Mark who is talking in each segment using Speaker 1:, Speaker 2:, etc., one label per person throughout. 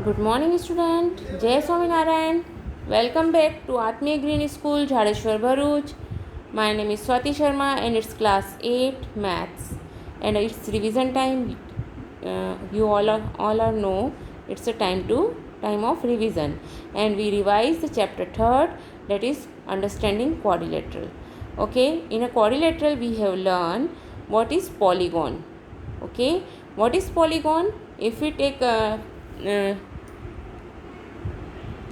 Speaker 1: Good morning, student. Jai Swaminarayan. Welcome back to Atmiya Green School, Jhareshwar Bharuch. My name is Swati Sharma and it's class 8 maths and it's revision time. You all are know it's a time of revision, and we revise the chapter 3rd, that is understanding quadrilateral. Okay, in a quadrilateral we have learned what is polygon. Okay, what is polygon? If we take uh,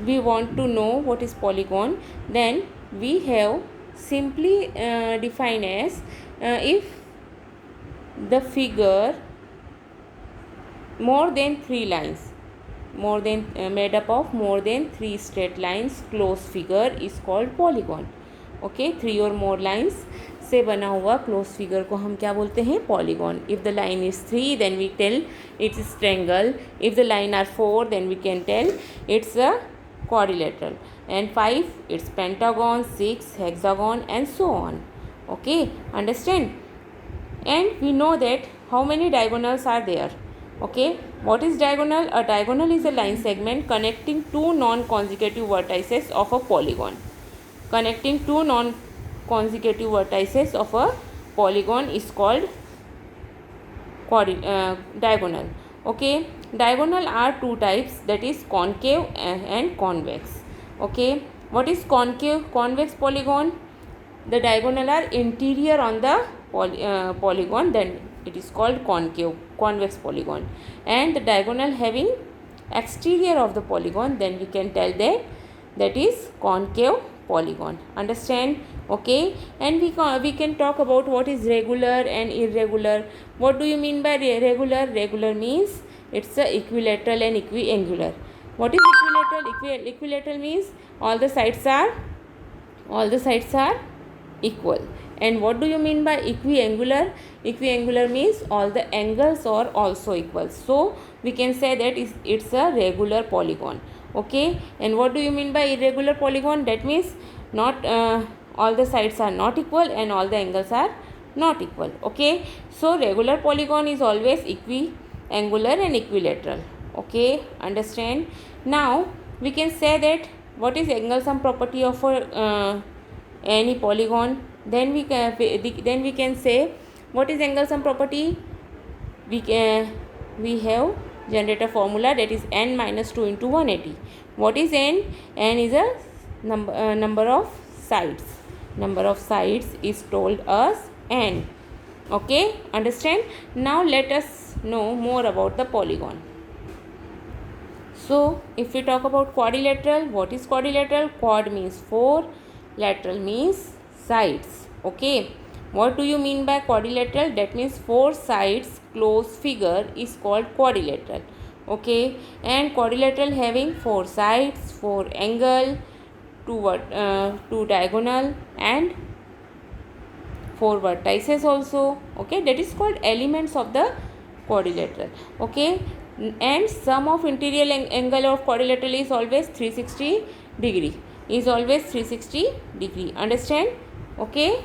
Speaker 1: we want to know what is polygon, then we have simply define as if the figure more than three lines, more than made up of more than three straight lines, close figure is called polygon. Okay, three और more lines से बना हुआ close figure को हम क्या बोलते हैं? Polygon. If the line is three then we tell it's triangle. If the line are four then we can tell it's a quadrilateral, and 5 it's pentagon, 6 hexagon, and so on. Okay, understand? And we know that how many diagonals are there. Okay, what is diagonal? A diagonal is a line segment connecting two non-consecutive vertices of a polygon. Connecting two non-consecutive vertices of a polygon is called diagonal. Okay, diagonal are two types, that is concave and convex. Okay, what is convex polygon? The diagonal are interior on the polygon, then it is called convex polygon. And the diagonal having exterior of the polygon, then we can tell that is concave polygon. Understand? Okay, and we can talk about what is regular and irregular. What do you mean by regular? Regular means it's a equilateral and equiangular. What is equilateral? Equilateral means all the sides are equal. And what do you mean by equiangular? Equiangular means all the angles are also equal. So we can say that it's a regular polygon. Okay, and what do you mean by irregular polygon? That means not all the sides are not equal and all the angles are not equal. Okay, so regular polygon is always equiangular and equilateral. Okay, understand? Now we can say that what is angle sum property of any polygon. Then we can say what is angle sum property. We have generate a formula, that is n minus 2 into 180. What is n? N is a number of sides. Number of sides is told as n. Okay, understand? Now let us know more about the polygon. So if we talk about quadrilateral, what is quadrilateral? Quad means 4, lateral means sides. Okay, what do you mean by quadrilateral? That means 4 sides close figure is called quadrilateral. Okay, and quadrilateral having 4 sides, 4 angle, 2 diagonal, and 4 vertices also. Okay, that is called elements of the quadrilateral. Okay, and sum of interior angle of quadrilateral is always 360 degree. Understand? Okay,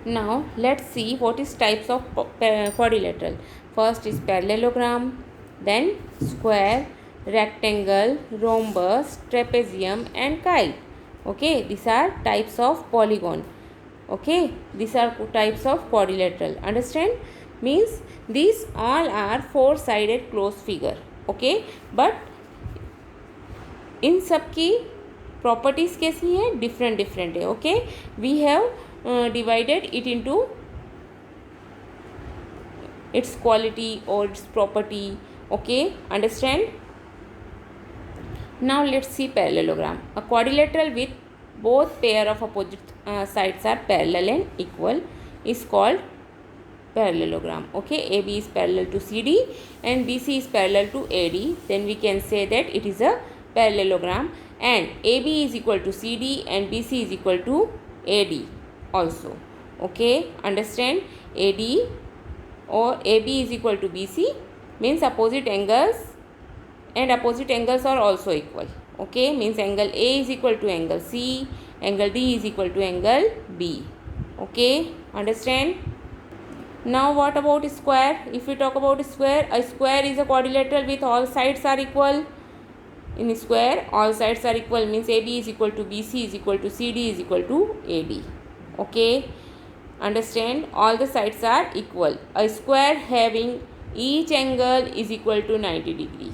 Speaker 1: now let's see what is types of quadrilateral. First is parallelogram, then square, rectangle, rhombus, trapezium, and kite. Okay, these are types of polygon. Okay, these are types of quadrilateral. Understand? Means these all are 4 sided closed figure. Okay, but इन सब की properties कैसी है? Different है. Okay, we have divided it into its quality or its property. Okay, understand? Now let's see parallelogram. A quadrilateral with both pair of opposite sides are parallel and equal is called parallelogram. Okay, AB is parallel to CD and BC is parallel to AD, then we can say that it is a parallelogram, and AB is equal to CD and BC is equal to AD also. Okay, understand? AD or AB is equal to BC means opposite angles, and opposite angles are also equal. Okay, means angle A is equal to angle C, angle D is equal to angle B. Okay, understand? Now what about square? If we talk about square, a square is a quadrilateral with all sides are equal. In square all sides are equal means AB is equal to BC is equal to CD is equal to AD. Okay, understand, all the sides are equal. A square having each angle is equal to 90 degree.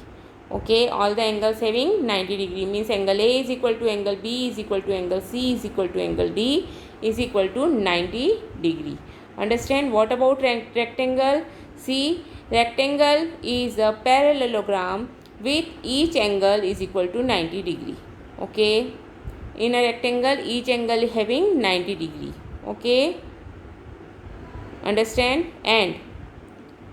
Speaker 1: Okay, all the angles having 90 degree means angle A is equal to angle B is equal to angle C is equal to angle D is equal to 90 degree. Understand. What about rectangle? See, rectangle is a parallelogram with each angle is equal to 90 degree. Okay, in a rectangle each angle having 90 degree. Okay, understand. And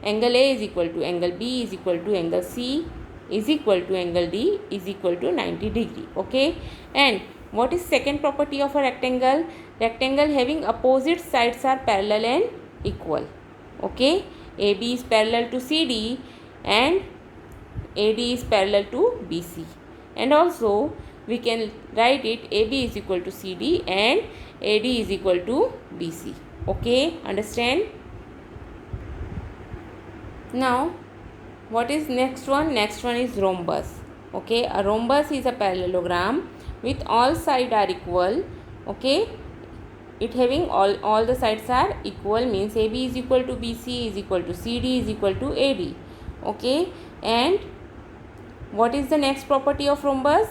Speaker 1: angle A is equal to angle B is equal to angle C is equal to angle D is equal to 90 degree. Okay, and what is second property of a rectangle? Rectangle having opposite sides are parallel and equal. Okay, AB is parallel to CD and AD is parallel to BC, and also we can write it AB is equal to CD and AD is equal to BC. Okay, understand. Now what is next one? Next one is rhombus. Okay, a rhombus is a parallelogram with all sides are equal. Okay, it having all the sides are equal means AB is equal to BC is equal to CD is equal to AD. Okay, and what is the next property of rhombus?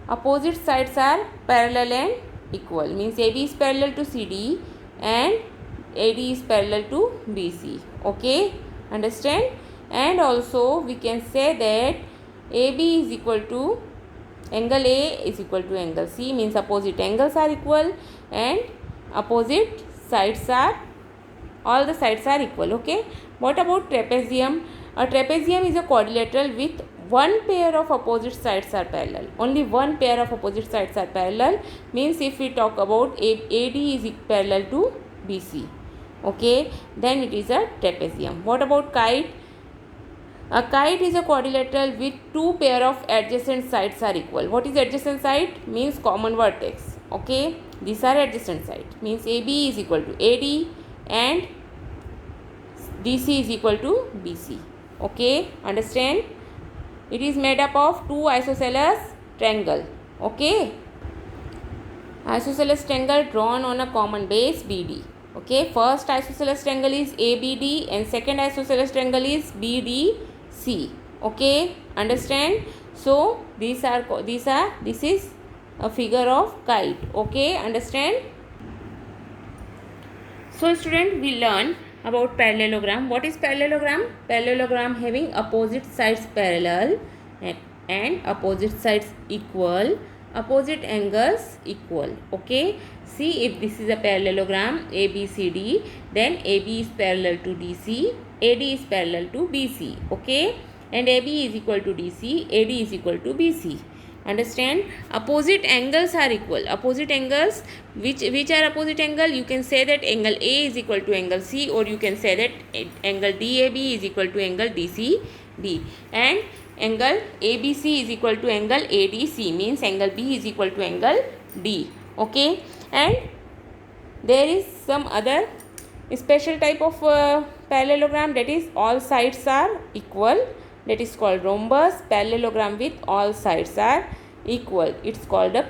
Speaker 1: Opposite sides are parallel and equal means AB is parallel to CD and AD is parallel to BC. Okay, understand. And also we can say that AB is equal to angle A is equal to angle C means opposite angles are equal and opposite sides are, all the sides are equal. Okay, what about trapezium? A trapezium is a quadrilateral with one pair of opposite sides are parallel. Only one pair of opposite sides are parallel means if we talk about AD is parallel to BC. Okay, then it is a trapezium. What about kite? A kite is a quadrilateral with two pair of adjacent sides are equal. What is adjacent side? Means common vertex. Okay, these are adjacent side means AB is equal to AD and DC is equal to BC. Okay, understand. It is made up of two isosceles triangle. Okay, isosceles triangle drawn on a common base BD. Okay, first isosceles triangle is ABD and second isosceles triangle is BDC. Okay, understand. So this is a figure of kite. Okay, understand. So student, we learn about parallelogram. What is parallelogram? Parallelogram having opposite sides parallel and opposite sides equal, opposite angles equal. Okay, see, if this is a parallelogram ABCD, then AB is parallel to DC, AD is parallel to BC. Okay, and AB is equal to DC, AD is equal to BC. Understand. Opposite angles are equal. Opposite angles, which are opposite angle? You can say that angle A is equal to angle C, or you can say that angle DAB is equal to angle DCB, and angle ABC is equal to angle ADC means angle B is equal to angle D. Okay, and there is some other special type of parallelogram, that is all sides are equal, that is called rhombus. Parallelogram with all sides are equal, it's called a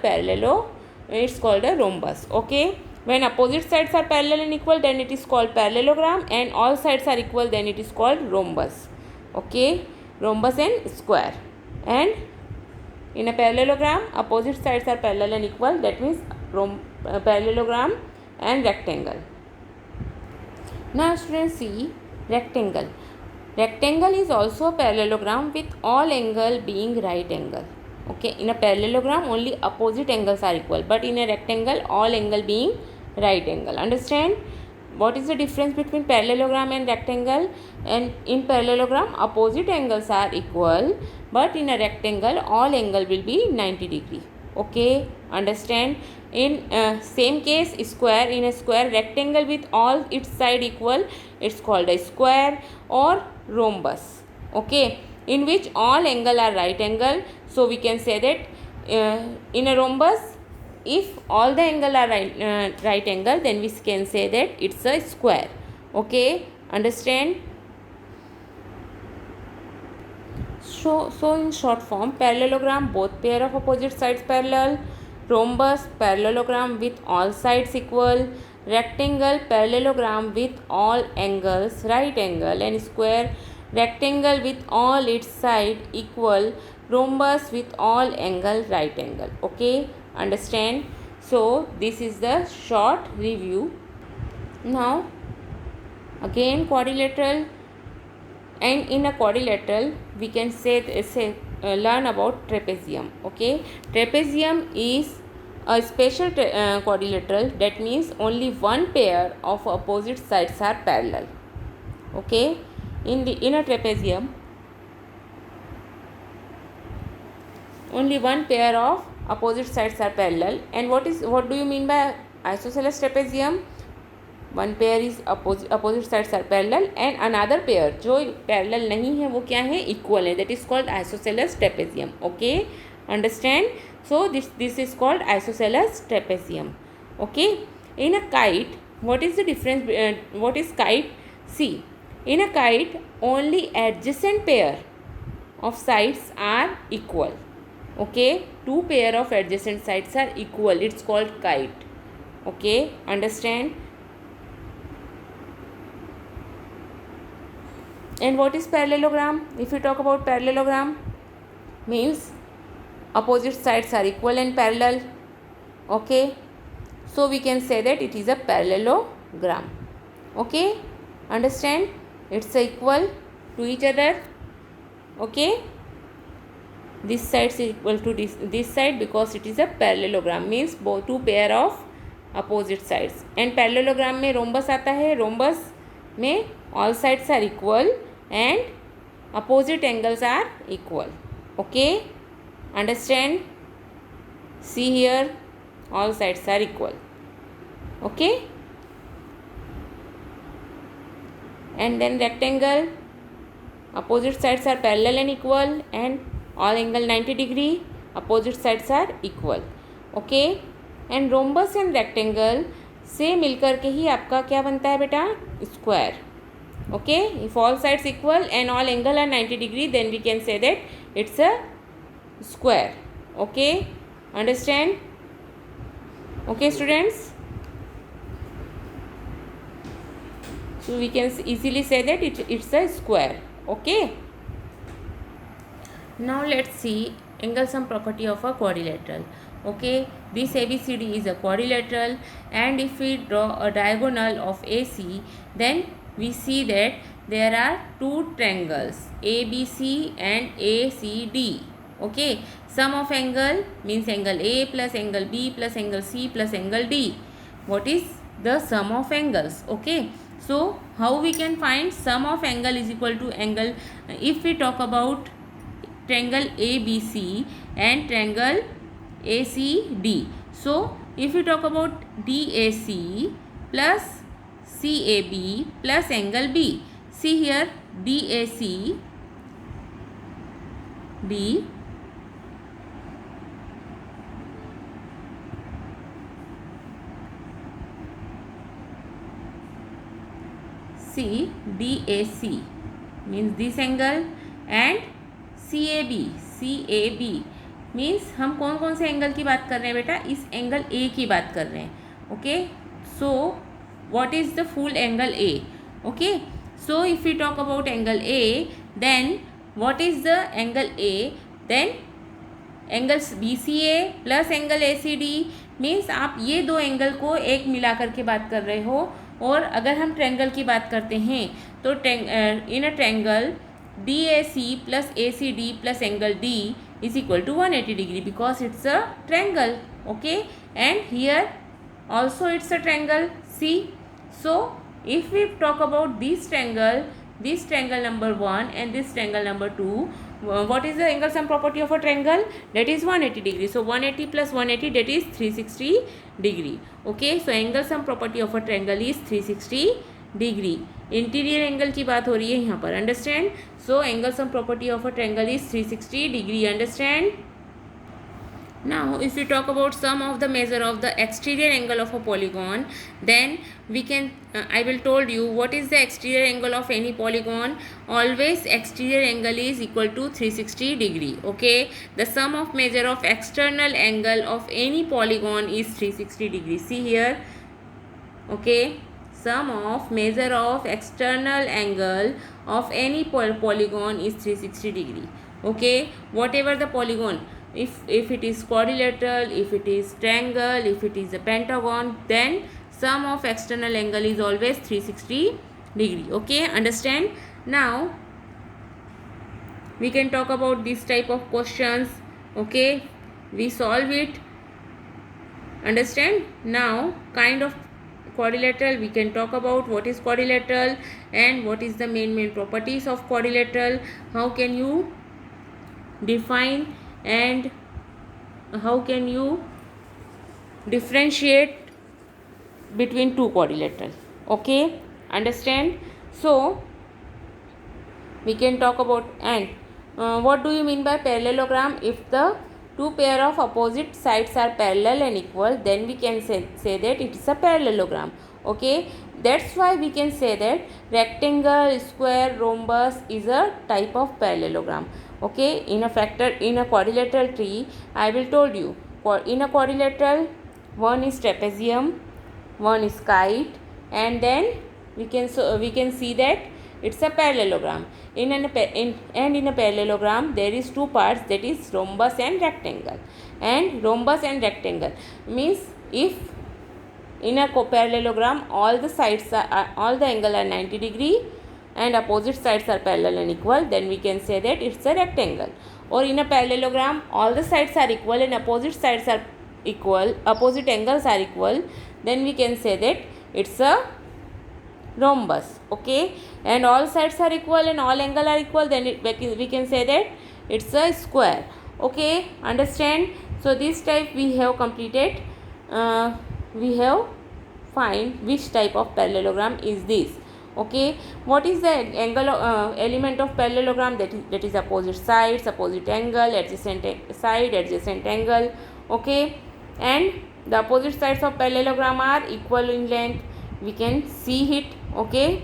Speaker 1: rhombus. Okay, when opposite sides are parallel and equal, then it is called parallelogram, and all sides are equal, then it is called rhombus. Okay, rhombus and square. And in a parallelogram opposite sides are parallel and equal, that means parallelogram and rectangle. Now students, see rectangle. Rectangle is also a parallelogram with all angle being right angle. Okay, in a parallelogram only opposite angles are equal, but in a rectangle all angle being right angle. Understand. What is the difference between parallelogram and rectangle? And in parallelogram opposite angles are equal, but in a rectangle all angle will be 90 degree. Okay, understand. In same case square, in a square rectangle with all its side equal, it's called a square or rhombus. Okay, in which all angle are right angle, so we can say that in a rhombus if all the angle are right angle, then we can say that it's a square. Okay, understand. So in short form, parallelogram, both pair of opposite sides parallel. Rhombus, parallelogram with all sides equal. Rectangle, parallelogram with all angles right angle. And square, rectangle with all its side equal. Rhombus with all angle right angle. Okay, understand? So this is the short review. Now again quadrilateral, and in a quadrilateral we can learn about trapezium. Okay, trapezium is a special quadrilateral, that means only one pair of opposite sides are parallel. Okay, in a trapezium only one pair of opposite sides are parallel. And what do you mean by isosceles trapezium? One pair is opposite sides are parallel and another pair जो parallel नहीं है वो क्या है, equal है, that is called isosceles trapezium. Okay, understand? So this is called isosceles trapezium. Okay, in a kite what is the difference, what is kite? See, in a kite only adjacent pair of sides are equal. Okay, two pair of adjacent sides are equal, it's called kite. Okay, understand? And what is parallelogram? If we talk about parallelogram, means opposite sides are equal and parallel. Okay, so we can say that it is a parallelogram. Okay, understand? It's equal to each other. Okay, this side is equal to this side because it is a parallelogram, means both two pair of opposite sides. And parallelogram में rhombus आता है, rhombus में all sides are equal and opposite angles are equal. Okay, understand? See here, all sides are equal. Okay, and then rectangle, opposite sides are parallel and equal and all angle 90 degree, opposite sides are equal. Okay, and rhombus and rectangle से मिलकर के ही आपका क्या बनता है बेटा, square. Okay, if all sides equal and all angle are 90 degree, then we can say that it's a square. Okay, understand? Okay students, so we can easily say that it's a square. Okay, now let's see angle sum property of a quadrilateral. Okay, this ABCD is a quadrilateral, and if we draw a diagonal of AC, then we see that there are two triangles ABC and ACD. Okay, sum of angle means angle A plus angle B plus angle C plus angle D. What is the sum of angles? Okay, so how we can find sum of angle is equal to angle, if we talk about triangle ABC and triangle ACD. So if we talk about DAC plus CAB plus angle B, see here DAC D C DAC means this angle and CAB means हम कौन कौन से angle की बात कर रहे हैं बेटा, इस एंगल ए की बात कर रहे हैं. Okay, so what is the full angle A? Okay, so if we talk about angle A, then what is the angle A? Then angles BCA plus angle ACD means आप ये दो angle को एक मिला करके बात कर रहे हो. और अगर हम ट्रायंगल की बात करते हैं तो in a triangle DAC plus ACD plus angle D is equal to 180 degree because it's a triangle. Okay, and here also it's a triangle. See, so if we talk about this triangle number 1 and this triangle number 2, what is the angle sum property of a triangle? That is 180 degree. So 180 plus 180, that is 360 degree. Okay, so angle sum property of a triangle is 360 degree. Interior angle की बात हो रही है यहाँ पर. Understand? So angle sum property of a triangle is 360 degree. Understand? Now, if we talk about sum of the measure of the exterior angle of a polygon, then we can, I will told you what is the exterior angle of any polygon. Always exterior angle is equal to 360 degree. Okay, the sum of measure of external angle of any polygon is 360 degree. See here. Okay, sum of measure of external angle of any polygon is 360 degree. Okay, whatever the polygon, if it is quadrilateral, if it is triangle, if it is a pentagon, then sum of external angle is always 360 degree. Okay, understand? Now we can talk about this type of questions. Okay, we solve it. Understand? Now kind of quadrilateral, we can talk about what is quadrilateral and what is the main properties of quadrilateral, how can you define and how can you differentiate between two quadrilateral. Okay, understand? So we can talk about, and what do you mean by parallelogram? If the two pair of opposite sides are parallel and equal, then we can say that it is a parallelogram. Okay, that's why we can say that rectangle, square, rhombus is a type of parallelogram. Okay, in a quadrilateral tree, I will told you, in a quadrilateral, one is trapezium, one is kite, and then we can see that it's a parallelogram. In a parallelogram there is two parts, that is rhombus and rectangle. And rhombus and rectangle means if in a parallelogram all the angle are 90 degree and opposite sides are parallel and equal, then we can say that it's a rectangle. Or in a parallelogram all the sides are equal and opposite sides are equal, opposite angles are equal, then we can say that it's a rhombus. Okay, and all sides are equal and all angle are equal, then we can say that it's a square. Okay, understand? So this type we have completed. We have find which type of parallelogram is this. Okay, what is the angle element of parallelogram? That is opposite sides, opposite angle, adjacent side, adjacent angle. Okay, and the opposite sides of parallelogram are equal in length. We can see it. Okay,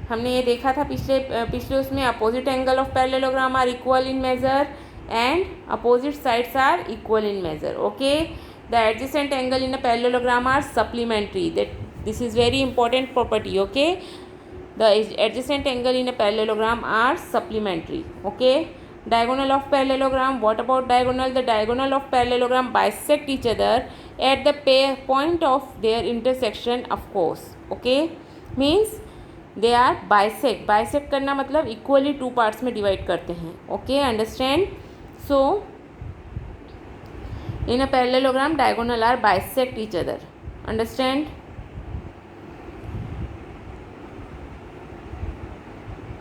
Speaker 1: हमने ये देखा था पिछले उसमें, opposite angle of parallelogram are equal in measure and opposite sides are equal in measure. Okay, the adjacent angle in a parallelogram are supplementary. That this is very important property. Okay, the adjacent angle in a parallelogram are supplementary. Okay, diagonal of parallelogram. What about diagonal? The diagonal of parallelogram bisect each other at the point of their intersection, of course. Okay, means they are bisect करना मतलब equally two parts में divide करते हैं. Okay, understand? So in a parallelogram diagonal are bisect each other. Understand?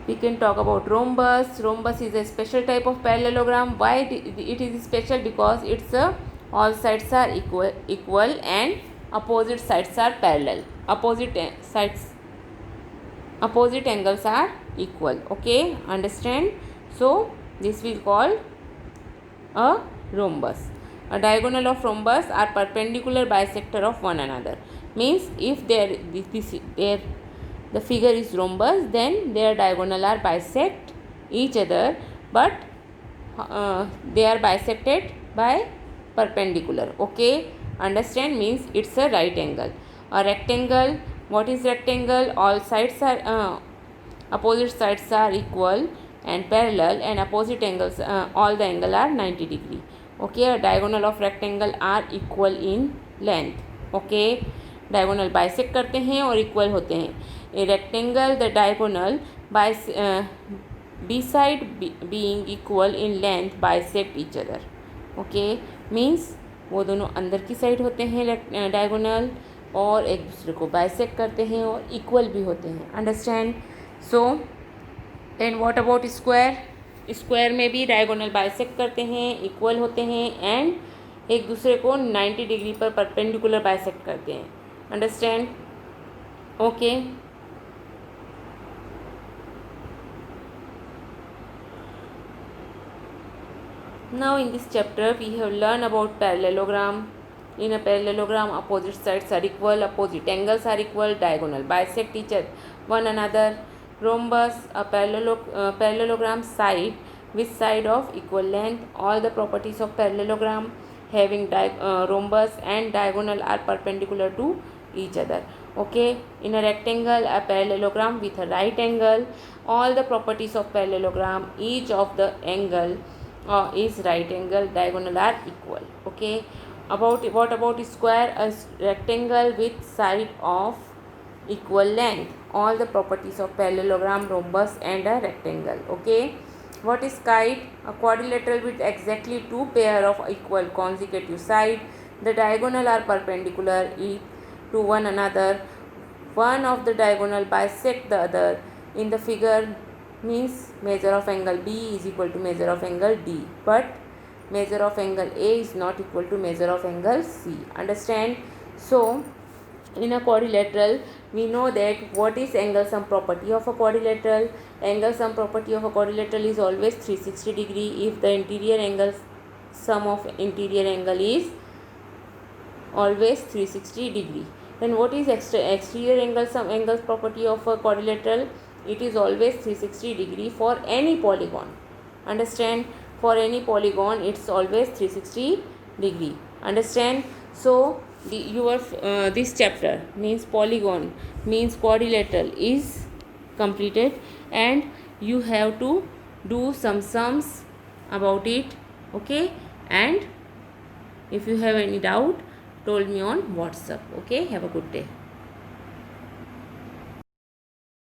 Speaker 1: We can talk about rhombus. Rhombus is a special type of parallelogram. Why it is special? Because it's all sides are equal and opposite sides are parallel. Opposite angles are equal. Okay, understand? So this we call a rhombus. A diagonal of rhombus are perpendicular bisector of one another. Means if the figure is rhombus, then their diagonal are bisect each other, but they are bisected by perpendicular. Okay, understand? Means it's a right angle. A rectangle, what is rectangle? All sides are opposite sides are equal and parallel, and opposite angles all the angle are 90 degree. Okay, a diagonal of rectangle are equal in length. Okay, diagonal bisect करते हैं और equal होते हैं. A rectangle, the diagonal beside being equal in length bisect each other. Okay, means वो दोनों अंदर की side होते हैं diagonal और एक दूसरे को bisect करते हैं और equal भी होते हैं. Understand? So and what about square? Square में भी diagonal bisect करते हैं, equal होते हैं and एक दूसरे को 90 डिग्री पर perpendicular bisect करते हैं. Understand? Okay. Now in this chapter we have learned about parallelogram. In a parallelogram, opposite sides are equal, opposite angles are equal, diagonal bisect each other one another. Rhombus, a parallelogram side with side of equal length. All the properties of parallelogram having rhombus and diagonal are perpendicular to each other. Okay, in a rectangle, a parallelogram with a right angle. All the properties of parallelogram, each of the angle is right angle, diagonal are equal. Okay, what about square? A rectangle with side of equal length. All the properties of parallelogram, rhombus and a rectangle. Okay, what is kite? A quadrilateral with exactly two pair of equal consecutive side. The diagonal are perpendicular to one another. One of the diagonal bisect the other. In the figure means measure of angle B is equal to measure of angle D, but measure of angle A is not equal to measure of angle C. Understand? So in a quadrilateral, we know that what is angle sum property of a quadrilateral. Angle sum property of a quadrilateral is always 360 degree if the interior angle sum of interior angle is always 360 degree. Then what is exterior angle sum angles property of a quadrilateral? It is always 360 degree for any polygon. Understand? For any polygon it's always 360 degree. Understand? So this chapter means polygon means quadrilateral is completed, and you have to do some sums about it. Okay, and if you have any doubt, told me on WhatsApp. Okay, have a good day.